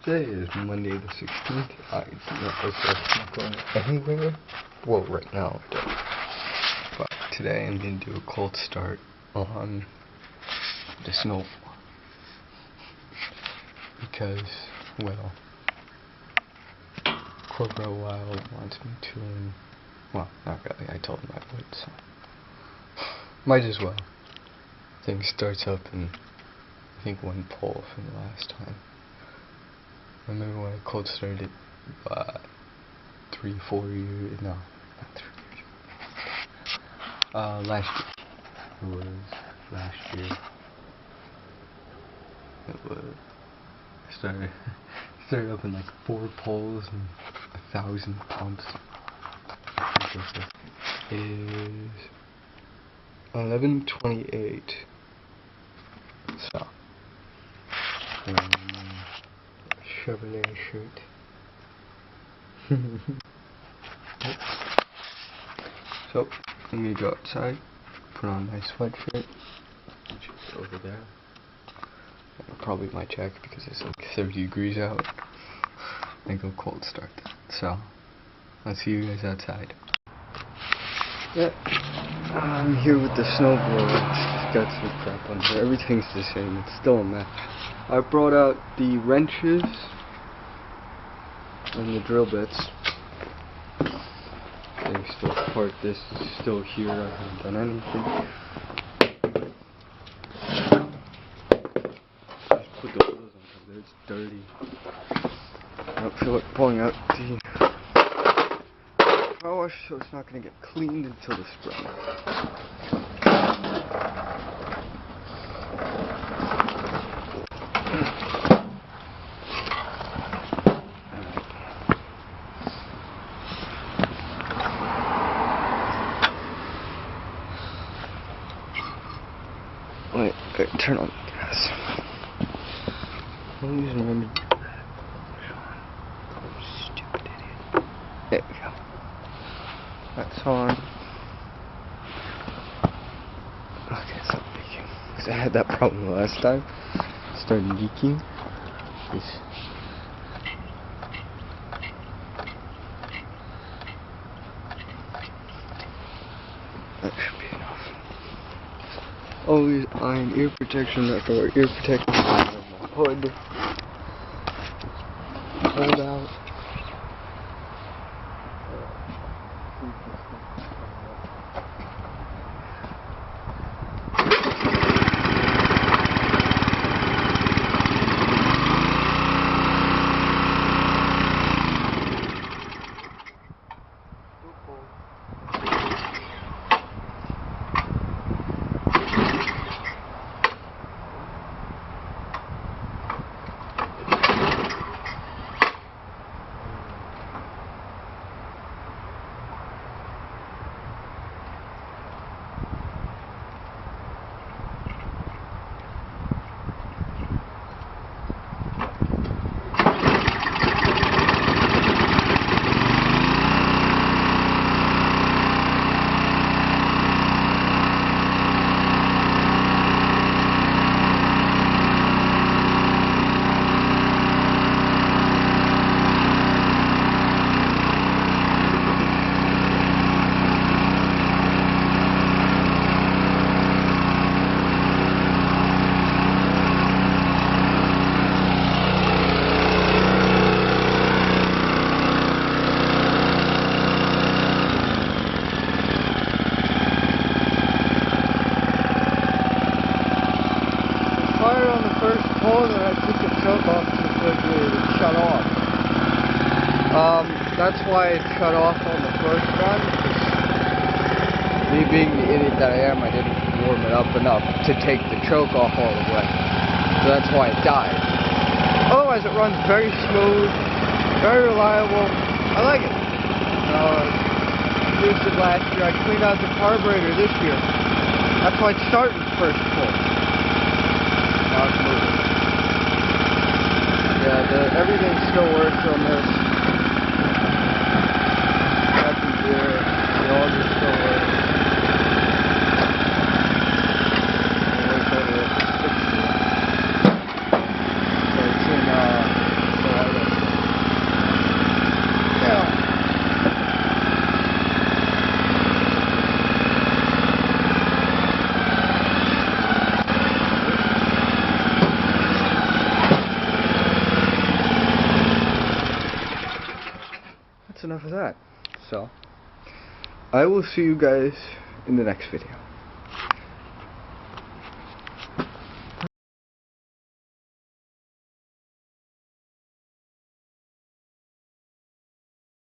Today is Monday the 16th. I do not look like I'm not going anywhere. Well, right now I don't. But today I'm going to do a cold start on the snowball. Because, well, Corporal Wild wants me to, and, well, not really, I told him I would, so. Might as well. Thing starts up in, I think, one poll from the last time. I remember when I cold started 3-4 years, no, not 3 years. Last year. It was last year. It was, started up in like 4 poles and 1,000 pumps. It is 11:28. So. Chevrolet shirt. So, I'm gonna go outside, put on my sweatshirt, which is over there. And probably my jacket because it's like 30 degrees out. And go cold start. So, I'll see you guys outside. Yeah, I'm here with the snowblower. It's got some crap on there. Everything's the same. It's still a mess. I brought out the wrenches and the drill bits. They still apart. This is still here. I haven't done anything. Just put the wheels on top there. It's dirty. I don't feel like pulling out the power wash, so it's not going to get cleaned until the spring. Wait, turn on the gas. I'm using my stupid idiot. There we go. That's on. Okay, stop leaking. Because I had that problem last time. It started leaking. That should be enough. Always eyeing ear protection. I can wear ear protection. I have my hood. Hold out. And I took the choke off to it shut off. That's why it shut off on the first run. Me being the idiot that I am, I didn't warm it up enough to take the choke off all the way. So that's why it died. Otherwise it runs very smooth, very reliable. I like it. Used it last year. I cleaned out the carburetor this year. That's why it's starting first pull. Now it's moving. Yeah, everything still works on this. Captain gear, the auger still works. Wait for it to 60. So it's in that's enough of that. So, I will see you guys in the next video.